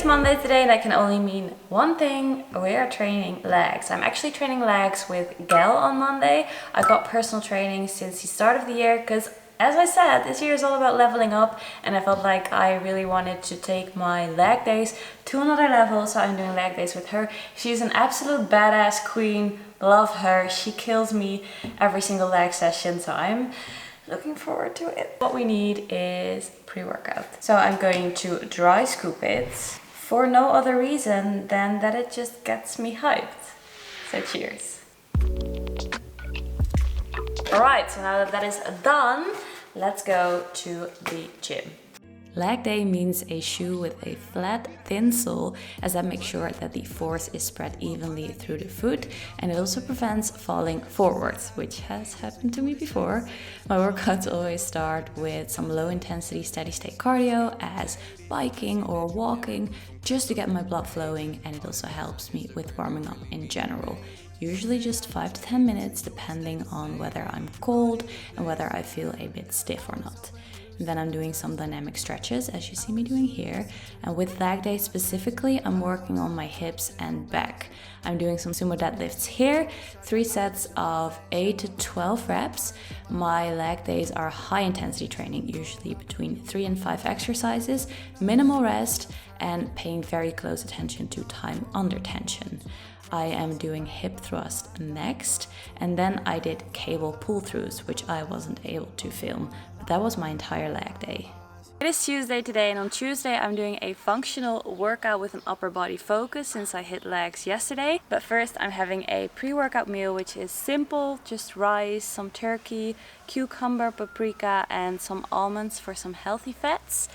Monday today and that can only mean one thing. We are training legs. I'm actually training legs with Gail on Monday. I got personal training since the start of the year because, as I said, this year is all about leveling up, and I felt like I really wanted to take my leg days to another level, so I'm doing leg days with her. She's an absolute badass queen. Love her. She kills me every single leg session, so I'm looking forward to it. What we need is pre-workout. So I'm going to dry scoop it for no other reason than that it just gets me hyped. So cheers. Alright, so now that that is done, let's go to the gym. Leg day means a shoe with a flat, thin sole, as that makes sure that the force is spread evenly through the foot, and it also prevents falling forwards, which has happened to me before. My workouts always start with some low intensity steady state cardio, as biking or walking, just to get my blood flowing, and it also helps me with warming up in general. Usually just 5 to 10 minutes, depending on whether I'm cold and whether I feel a bit stiff or not. And then I'm doing some dynamic stretches, as you see me doing here. And with leg day specifically, I'm working on my hips and back. I'm doing some sumo deadlifts here, 3 sets of 8 to 12 reps. My leg days are high intensity training, usually between 3 and 5 exercises, minimal rest, and paying very close attention to time under tension. I am doing hip thrust next, and then I did cable pull-throughs, which I wasn't able to film, but that was my entire leg day. It is Tuesday today, and on Tuesday I'm doing a functional workout with an upper body focus since I hit legs yesterday. But first I'm having a pre-workout meal, which is simple, just rice, some turkey, cucumber, paprika, and some almonds for some healthy fats.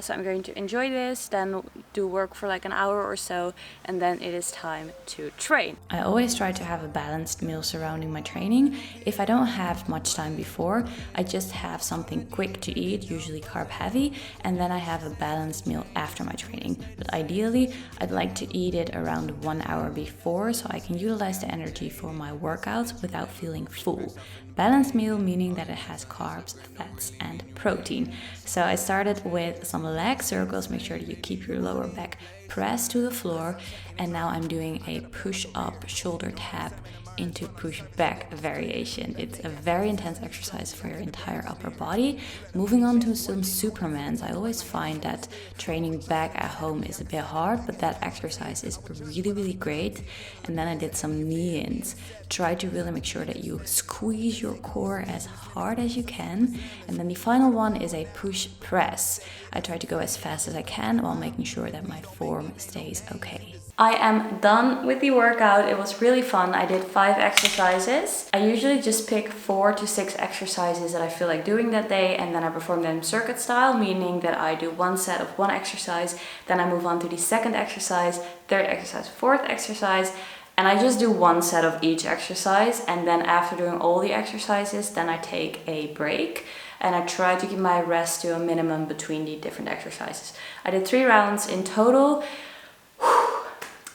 So I'm going to enjoy this, then do work for like an hour or so, and then it is time to train. I always try to have a balanced meal surrounding my training. If I don't have much time before, I just have something quick to eat, usually carb heavy, and then I have a balanced meal after my training. But ideally, I'd like to eat it around 1 hour before, so I can utilize the energy for my workouts without feeling full. Balanced meal meaning that it has carbs, fats, and protein. So I started with some leg circles. Make sure that you keep your lower back pressed to the floor. And now I'm doing a push-up shoulder tap into push-back variation. It's a very intense exercise for your entire upper body. Moving on to some Supermans. I always find that training back at home is a bit hard, but that exercise is really great. And then I did some knee-ins. Try to really make sure that you squeeze your core as hard as you can. And then the final one is a push press. I try to go as fast as I can while making sure that my form stays okay. I am done with the workout. It was really fun. I did 5 exercises. I usually just pick 4 to 6 exercises that I feel like doing that day, and then I perform them circuit style, meaning that I do 1 set of 1 exercise, then I move on to the 2nd exercise, 3rd exercise, 4th exercise, and I just do 1 set of each exercise. And then after doing all the exercises, then I take a break. And I try to keep my rest to a minimum between the different exercises. I did 3 rounds in total.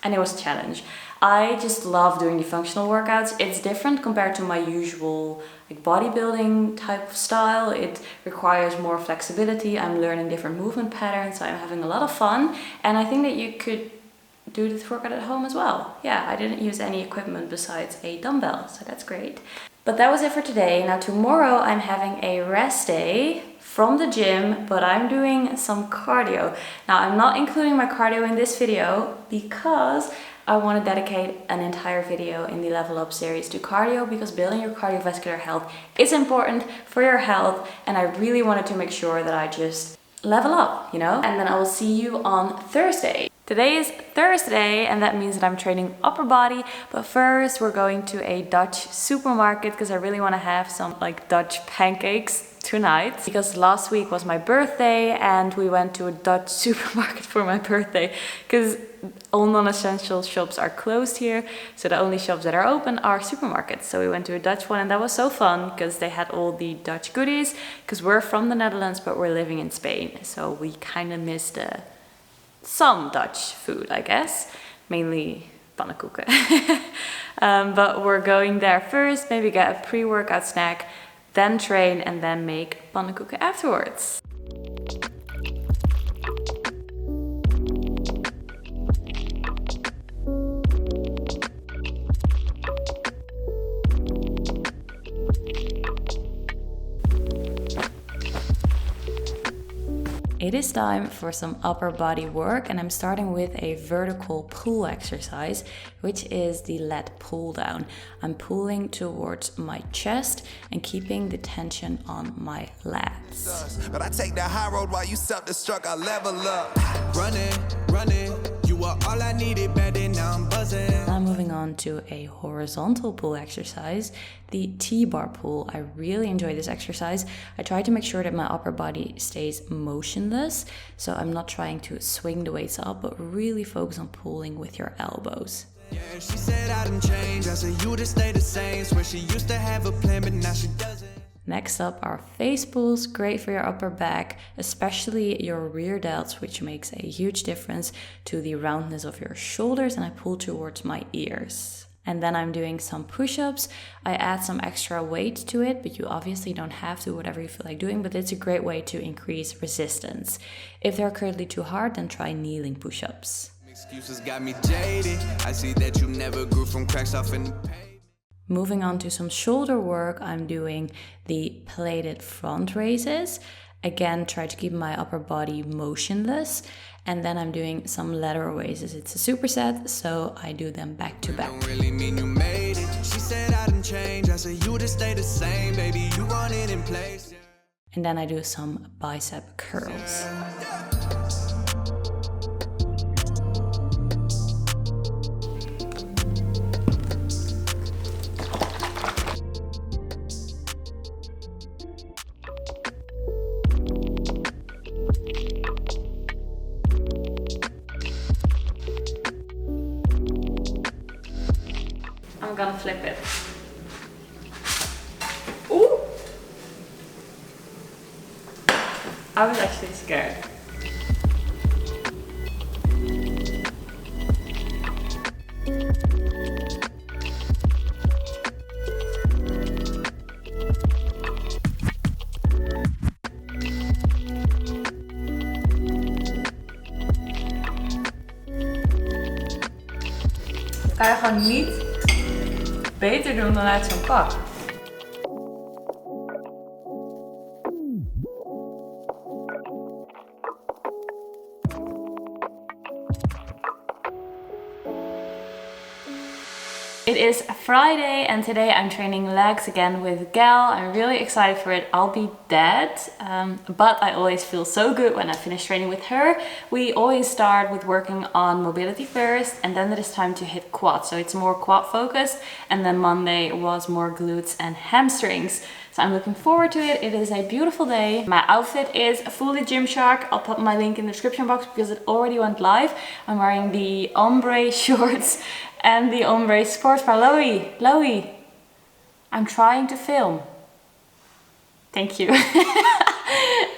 And it was a challenge. I just love doing the functional workouts. It's different compared to my usual like bodybuilding type of style. It requires more flexibility. I'm learning different movement patterns, so I'm having a lot of fun. And I think that you could do this workout at home as well. Yeah, I didn't use any equipment besides a dumbbell, so that's great. But that was it for today. Now tomorrow I'm having a rest day from the gym, but I'm doing some cardio. Now I'm not including my cardio in this video because I want to dedicate an entire video in the Level Up series to cardio, because building your cardiovascular health is important for your health, and I really wanted to make sure that I just level up, you know? And then I will see you on Thursday. Today is Thursday, and that means that I'm training upper body, but first we're going to a Dutch supermarket because I really want to have some like Dutch pancakes tonight, because last week was my birthday and we went to a Dutch supermarket for my birthday because all non-essential shops are closed here, so the only shops that are open are supermarkets. So we went to a Dutch one, and that was so fun because they had all the Dutch goodies, because we're from the Netherlands but we're living in Spain, so we kind of missed some Dutch food, I guess, mainly pannenkoeken. But we're going there first, maybe get a pre-workout snack, then train, and then make pannenkoeken afterwards. It is time for some upper body work, and I'm starting with a vertical pull exercise, which is the lat pull down. I'm pulling towards my chest and keeping the tension on my lats. But I take the high road while you self-destruct, I level up. Running, you are all I needed, better now I'm buzzing. Now moving on to a horizontal pull exercise, the T-bar pull. I really enjoy this exercise. I try to make sure that my upper body stays motionless, so I'm not trying to swing the weights up, but really focus on pulling with your elbows. Yeah, she said I didn't change, I said you to stay the same. Swear she used to have a plan, but now she doesn't. Next up are face pulls, great for your upper back, especially your rear delts, which makes a huge difference to the roundness of your shoulders, and I pull towards my ears. And then I'm doing some push-ups. I add some extra weight to it, but you obviously don't have to, whatever you feel like doing, but it's a great way to increase resistance. If they're currently too hard, then try kneeling push-ups. Excuses got me jaded. I see that you never grew from cracks off in the pavement. Moving on to some shoulder work, I'm doing the plated front raises. Again, try to keep my upper body motionless. And then I'm doing some lateral raises. It's a superset, so I do them back to back. Don't really mean you made it. She said I didn't change. I said you to stay the same, baby. You run it in place. And then I do some bicep curls. I'm gonna flip it. Ooh! I was actually scared. Kan je gewoon niet beter doen dan uit zo'n pak. It is Friday and today I'm training legs again with Gail. I'm really excited for it. I'll be dead, but I always feel so good when I finish training with her. We always start with working on mobility first, and then it is time to hit quad. So it's more quad focused, and then Monday was more glutes and hamstrings. So I'm looking forward to it. It is a beautiful day. My outfit is fully Gymshark. I'll put my link in the description box because it already went live. I'm wearing the ombre shorts and the ombre sports bra. Loey, I'm trying to film. Thank you.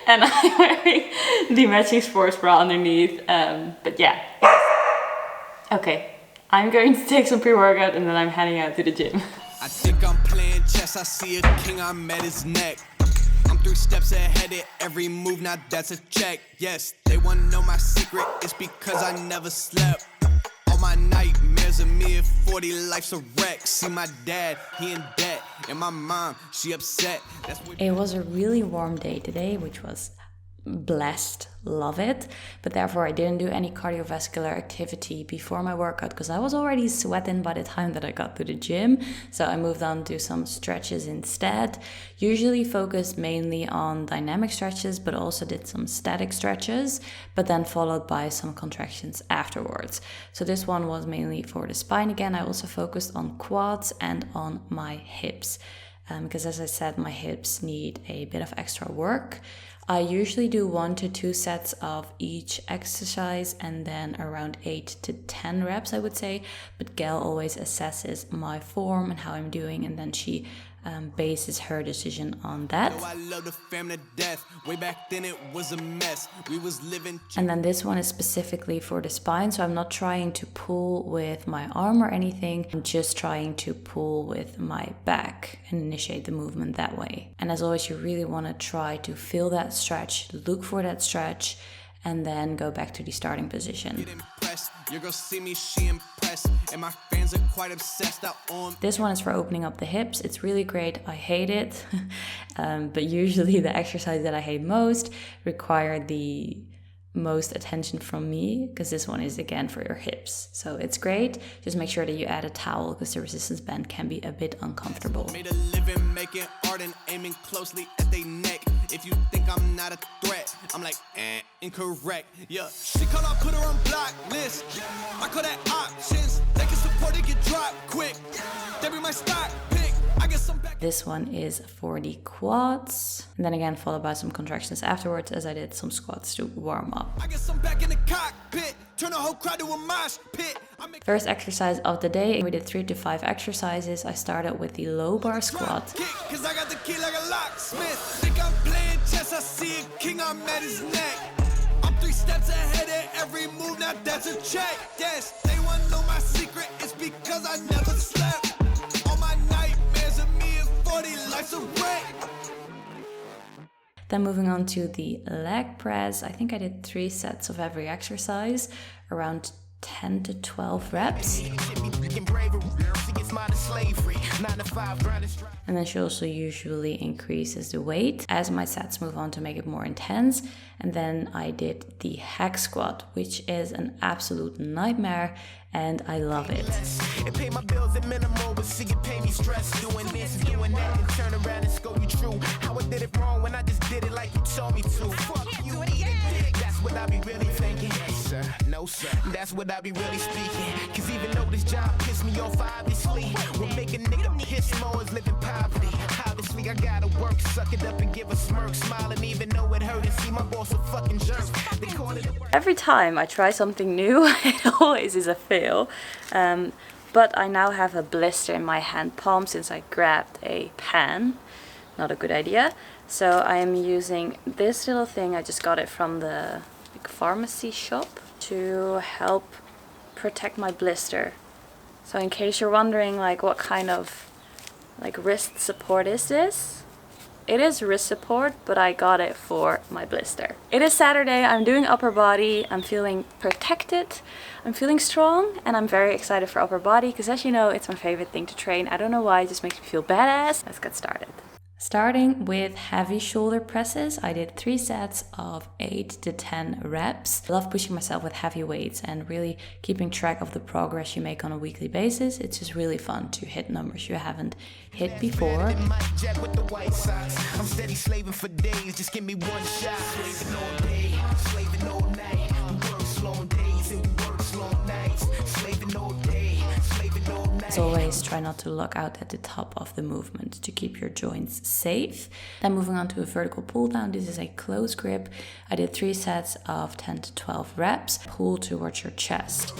And I'm wearing the matching sports bra underneath. But yeah. Okay, I'm going to take some pre-workout and then I'm heading out to the gym. I think I'm playing chess, I see a king, I'm at his neck. I'm 3 steps ahead of every move, now that's a check. Yes, they wanna know my secret, it's because I never slept. All my nightmares of me at 40, life's a wreck. See my dad, he in debt, and my mom, she upset. It was a really warm day today, which was blessed, love it, but therefore I didn't do any cardiovascular activity before my workout because I was already sweating by the time that I got to the gym. So I moved on to some stretches instead, usually focused mainly on dynamic stretches, but also did some static stretches, but then followed by some contractions afterwards. So this one was mainly for the spine again. I also focused on quads and on my hips because, as I said, my hips need a bit of extra work. I usually do 1 to 2 sets of each exercise and then around 8 to 10 reps, I would say. But Gail always assesses my form and how I'm doing, and then she bases her decision on that. And then this one is specifically for the spine, so I'm not trying to pull with my arm or anything. I'm just trying to pull with my back and initiate the movement that way. And as always, you really want to try to feel that stretch, look for that stretch, and then go back to the starting position. Your girl see me, she impressed, and my fans are quite obsessed. This one is for opening up the hips. It's really great. I hate it. But usually the exercise that I hate most require the most attention from me, because this one is again for your hips. So it's great. Just make sure that you add a towel, because the resistance band can be a bit uncomfortable. Made a living making art and aiming closely at their neck. If you think I'm not a threat, I'm like, incorrect. Yeah, she call, I put her on blacklist. I call that options. They can support it, get dropped quick. They be my stock pick. I get some back. This one is for the quads, and then again followed by some contractions afterwards, as I did some squats to warm up. I get some back in the cockpit. Turn the whole crowd to a mosh pit. First exercise of the day, we did 3 to 5 exercises. I started with the low bar squat. Cause I got the key like a locksmith. Think I'm playing chess, I see a king, I'm at his neck. I'm 3 steps ahead of every move, now that's a check. Yes, they wanna know my secret, it's because I never slept. All my nightmares of me and 40 life's a wreck. Then moving on to the leg press, I think I did 3 sets of every exercise, around 10 to 12 reps. And then she also usually increases the weight as my sets move on to make it more intense. And then I did the hack squat, which is an absolute nightmare, and I love it. It pay my bills at minimal, but see it pay me stress. Doing this, doing that, and turn around and scold you true. How I did it wrong when I just did it like you told me to. Fuck you, eat it. That's what I be really thinking. Yes, sir. No, sir. That's what I be really speaking. Cause even though this job pissed me off, obviously, what make a nigga piss more is living poverty. Obviously, I gotta work, suck it up and give a smirk, smiling even though it hurt, and see my boss a fucking jerk. They call it. Every time I try something new, it always is a fail. But I now have a blister in my hand palm since I grabbed a pan. Not a good idea. So I am using this little thing. I just got it from the pharmacy shop to help protect my blister. So in case you're wondering like what kind of wrist support is this? It is wrist support, but I got it for my blister. It is Saturday, I'm doing upper body, I'm feeling protected, I'm feeling strong, and I'm very excited for upper body because, as you know, it's my favorite thing to train. I don't know why, it just makes me feel badass. Let's get started. Starting with heavy shoulder presses, I did 3 sets of 8 to 10 reps. I love pushing myself with heavy weights and really keeping track of the progress you make on a weekly basis. It's just really fun to hit numbers you haven't hit before. I'm steady slaving for days, just give me one shot. Slaving all day, slaving all night. We work long days and we work long nights. Slaving all day, slaving all night. As always, try not to lock out at the top of the movement to keep your joints safe. Then moving on to a vertical pull down. This is a close grip. I did 3 sets of 10 to 12 reps. Pull towards your chest.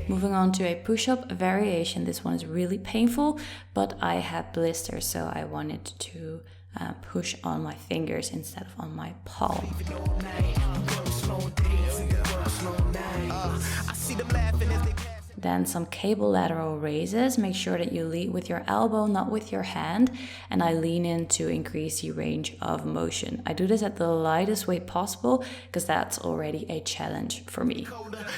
Moving on to a push-up variation. This one is really painful, but I had blisters, so I wanted to push on my fingers instead of on my palm. Then some cable lateral raises. Make sure that you lead with your elbow, not with your hand. And I lean in to increase the range of motion. I do this at the lightest weight possible because that's already a challenge for me.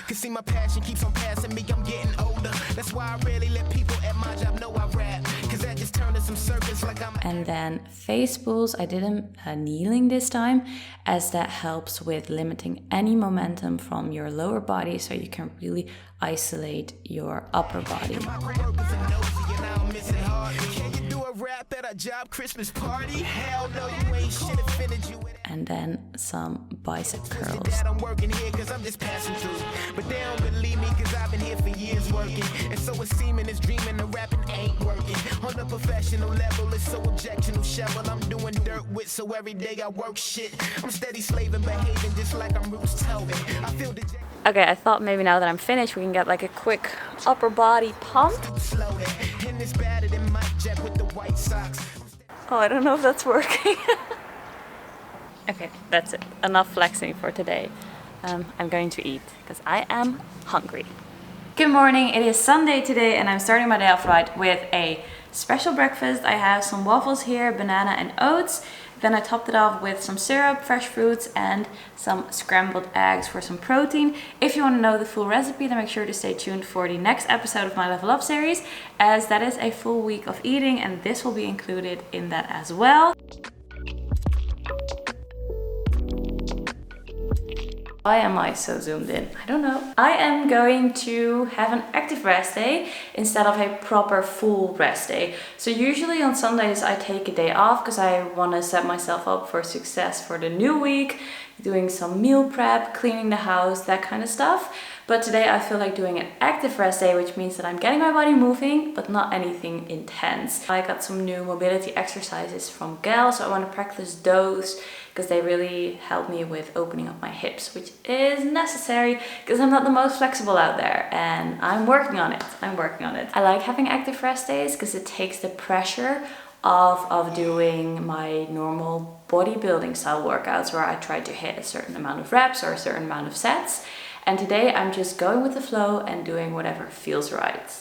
Cause see my passion keeps on passing me, I'm getting older. That's why I rarely let people at my job know I rap. Cause that just turned to some circus like I'm. And then face pulls. I did them kneeling this time, as that helps with limiting any momentum from your lower body so you can really isolate your upper body. And then some bicep curls. I'm working here cause I'm just passing through. But they don't believe me cause I've been here for years working. And so it's seeming it's dreaming and rapping ain't working. On a professional level it's so objectionable shovel I'm doing dirt with, so every day I work shit. I'm steady slaving, behaving just like I'm Roots Telvin. I feel the Okay, I thought maybe now that I'm finished we can get like a quick upper body pump. Oh, I don't know if that's working. Okay, that's it. Enough flexing for today. I'm going to eat because I am hungry. Good morning, it is Sunday today and I'm starting my day off right with a special breakfast. I have some waffles here, banana and oats. Then I topped it off with some syrup, fresh fruits, and some scrambled eggs for some protein. If you want to know the full recipe, then make sure to stay tuned for the next episode of my Level Up series, as that is a full week of eating and this will be included in that as well. Why am I so zoomed in? I don't know. I am going to have an active rest day instead of a proper full rest day. So usually on Sundays I take a day off because I want to set myself up for success for the new week, doing some meal prep, cleaning the house, that kind of stuff. But today I feel like doing an active rest day, which means that I'm getting my body moving, but not anything intense. I got some new mobility exercises from GAL, so I want to practice those because they really help me with opening up my hips, which is necessary because I'm not the most flexible out there and I'm working on it. I like having active rest days because it takes the pressure of doing my normal bodybuilding style workouts where I try to hit a certain amount of reps or a certain amount of sets. And today I'm just going with the flow and doing whatever feels right.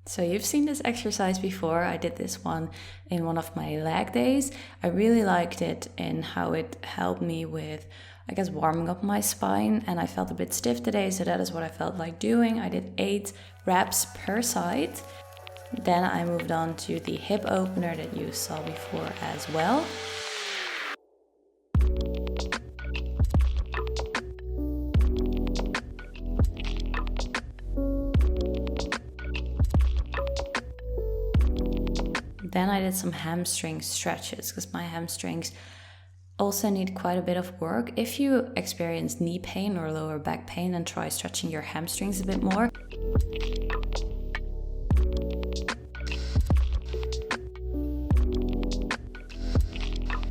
So you've seen this exercise before. I did this one in one of my leg days. I really liked it in how it helped me with, I guess, warming up my spine, and I felt a bit stiff today, so that is what I felt like doing. I did 8 reps per side. Then I moved on to the hip opener that you saw before as well. Then I did some hamstring stretches because my hamstrings also need quite a bit of work. If you experience knee pain or lower back pain, then try stretching your hamstrings a bit more.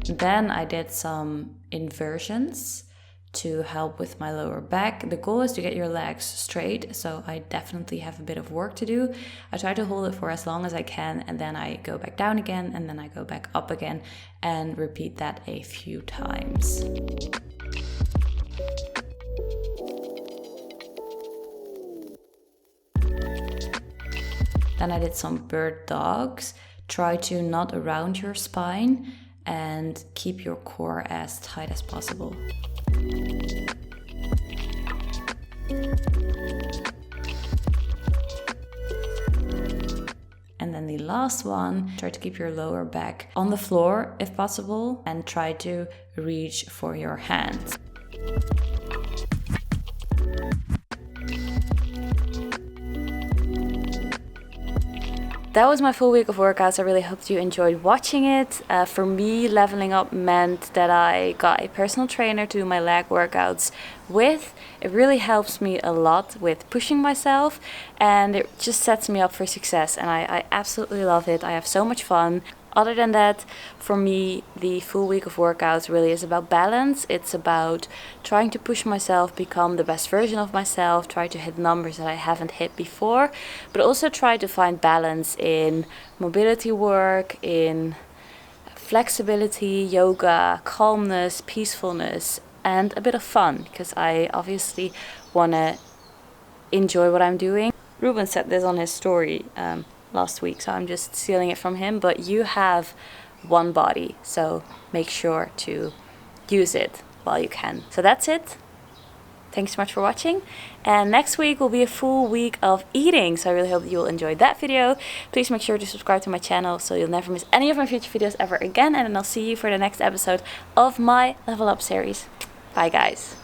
Then I did some inversions to help with my lower back. The goal is to get your legs straight, so I definitely have a bit of work to do. I try to hold it for as long as I can, and then I go back down again, and then I go back up again, and repeat that a few times. Then I did some bird dogs. Try to knot around your spine and keep your core as tight as possible. And then the last one, try to keep your lower back on the floor if possible and try to reach for your hands. That was my full week of workouts. I really hope you enjoyed watching it. For me, leveling up meant that I got a personal trainer to do my leg workouts with. It really helps me a lot with pushing myself, and it just sets me up for success, and I absolutely love it. I have so much fun. Other than that, for me, the full week of workouts really is about balance. It's about trying to push myself, become the best version of myself, try to hit numbers that I haven't hit before, but also try to find balance in mobility work, in flexibility, yoga, calmness, peacefulness, and a bit of fun, because I obviously want to enjoy what I'm doing. Ruben said this on his story last week, so I'm just stealing it from him, but you have one body, so make sure to use it while you can. So that's it. Thanks so much for watching, and next week will be a full week of eating, so I really hope you'll enjoy that video. Please make sure to subscribe to my channel so you'll never miss any of my future videos ever again, and then I'll see you for the next episode of my Level Up series. Bye guys.